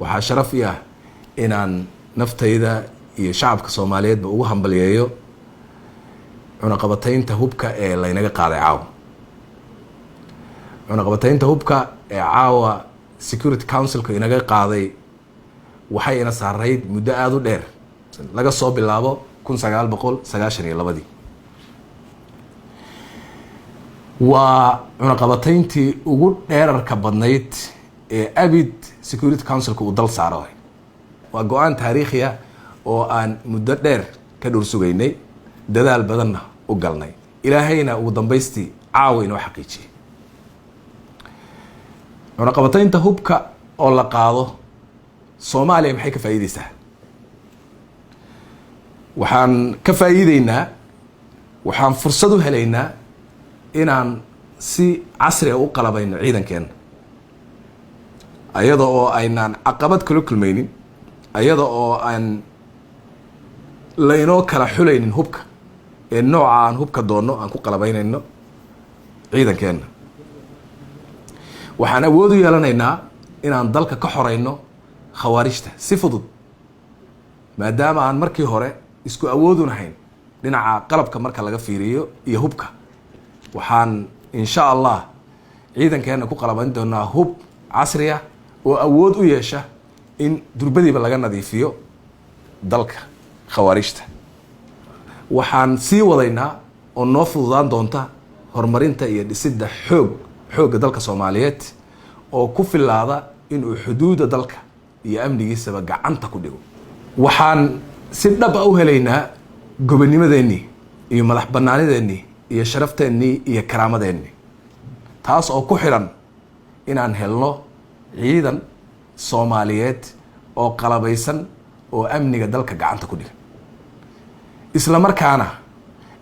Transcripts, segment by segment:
waxaa sharaf i ah inaan naftayda iyo shacabka Soomaaliyeedba ugu hambalyeeyo cunaqabataynta hubka ee laynaga qaaday caawa. cunaqabataynta hubka ee caawa Security Council-ka inaga qaaday waxay ina saarayd muddo aad u dheer laga soo bilaabo 1992. waa cunaqabatayntii ugu dheerarka badnayd ee abid Security Council-ka uu dal saaray. waa go'aan taariikhi ah oo aan muddo dheer ka dhur sugaynay, dadaal badanna u galnay, ilaahayna ugu dambaystii caawa inoo xaqiijiyay. cunaqabataynta hubka oo la qaado Soomaaliya maxay ka faa'iideysaa? waxaan ka faa'iideynaa, waxaan fursad u helaynaa inaan si casri ah u qalabayno ciidankeena, ayada oo aynaan caqabad kala kulmaynin, ayada oo aan laynoo kala xulaynin hubka ee nooca aan hubka doonno aan ku qalabaynayno ciidankeena. waxaan awood u yeelanaynaa inaan dalka ka xoreyno khawaarijta si fudud, maadaama aan markii hore isku awoodun ahayn dhinaca qalabka marka laga fiiriyo iyo hubka. waxaan insha Allah ciidankeena ku qalabayn doonaa hub casri ah oo awood u yeesha in durbadiiba laga nadiifiyo dalka khawaarijta. waxaan sii wadaynaa oo noo fududaan doonta horumarinta iyo dhisidda xoogga dalka Soomaaliyeed oo ku filaada inuu xuduuda dalka iyo amnigiisaba gacanta ku dhigo. waxaan si dhab ah u helaynaa gobonnimadeennii iyo madax bannaanideennii iyo sharafteenii iyo karaamadeenii, taas oo ku xiran inaan helno ciidan Soomaaliyeed oo qalabaysan oo amniga dalka gacanta ku dhiga, isla markaana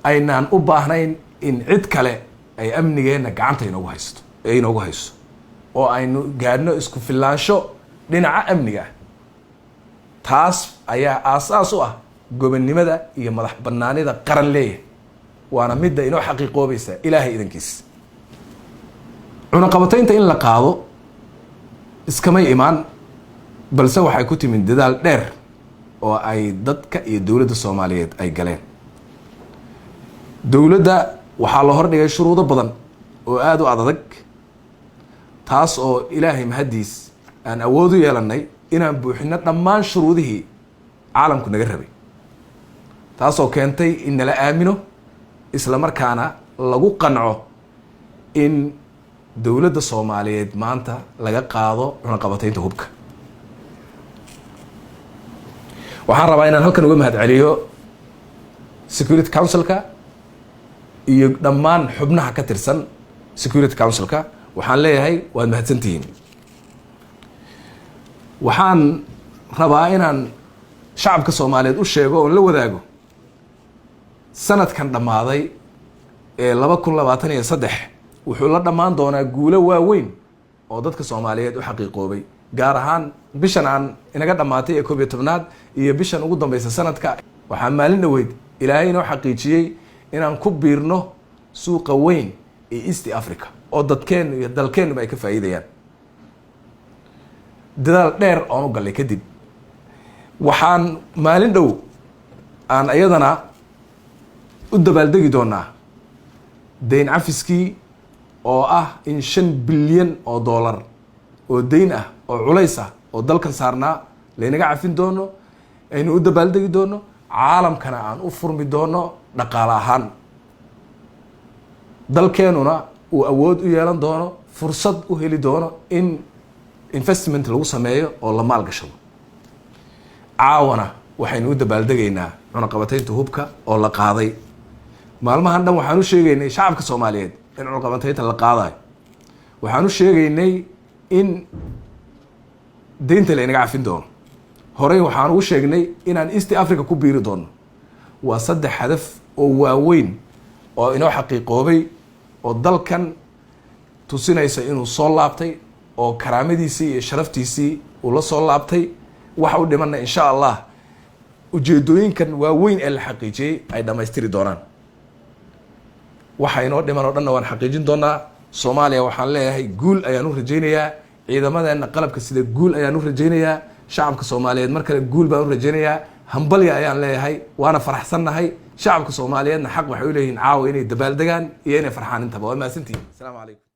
aynaan u baahnayn in cid kale ay amnigeena gacanta inoogu hayso oo aynu gaadhno isku filaansho dhinaca amniga ah. taas ayaa aasaas u ah gobonnimada iyo madax bannaanida qaran leeyahay, waana midda inoo xaqiiqoobaysa ilaahay idankiis. cunaqabataynta in la qaado iskamay imaan, balse waxay ku timid dadaal dheer oo ay dadka iyo dowladda Soomaaliyeed ay galeen. dowladda waxaa la hordhigay shuruudo badan oo aad u adag, taas oo ilaahay mahadiis aan awood u yeelanay inaan buuxino dhammaan shuruudihii caalamku naga rabay, taasoo keentay in nala aamino, isla markaana lagu qanco in dowladda Soomaaliyeed maanta laga qaado cunaqabataynta hubka. waxaan rabaa inaan halkan uga mahadceliyo Security Council-ka iyo dhammaan xubnaha ka tirsan Security Council-ka. waxaan leeyahay waad mahadsantihiin. waxaan rabaa inaan shacabka Soomaaliyeed u sheego oo la wadaago sanadkan dhammaaday ee 2023 wuxuu la dhammaan doonaa guulo waaweyn oo dadka Soomaaliyeed u xaqiiqoobay, gaar ahaan bishan aan inaga dhammaatay ee 11aad iyo bishan ugu dambaysa sanadka. waxaa maalin dhaweyd ilaahay inoo xaqiijiyey inaan ku biirno suuqa weyn ee East Africa oo dadkeenu iyo dalkeenuba ay ka faa'iidayaan. dadaal dheer oon u galay kadib waxaan maalin dhow aan ayadana u dabaaldegi doonaa dayn cafiskii oo ah in 5 bilyan oo dollar oo dayn ah oo culays ah oo dalkan saarnaa laynaga cafin doono, aynu u dabaaldegi doono, caalamkana aan u furmi doono dhaqaale ahaan. dalkeenuna uu awood u yeelan doono, fursad u heli doono in investment lagu sameeyo oo la maalgashado. caawana waxaynu u dabaaldegaynaa cunaqabataynta hubka oo la qaaday. maalmahan dhan waxaan u sheegaynay shacabka Soomaaliyeed in cunaqabataynta la qaadayo. waxaan u sheegaynay in deynta laynaga cafin doono. horey waxaan ugu sheegnay inaan East Africa ku biiri doono. waa 3 hadaf oo waaweyn oo inoo xaqiiqoobay oo dalkan tusinaysa inuu soo laabtay, oo karaamadiisii iyo sharaftiisii uu la soo laabtay. waxa u dhimanna insha Allah ujeedooyinkan waaweyn ee la xaqiijiyay ay dhamaystiri doonaan. waxa inoo dhiman oo dhan waan xaqiijin doonaa. Soomaaliya waxaan leeyahay guul ayaan u rajaynayaa. ciidamadeena qalabka sida guul ayaan u rajaynayaa shacabka Soomaaliyeed mar kale guul baan u rajaynayaa hambalya ayaan leeyahay waana faraxsanahay shacabka Soomaaliyeedna xaq waxay u leeyihiin caawa inay dabaaldegaan iyo inay farxaan intaba waa maasantii. Assalaamu calaykum.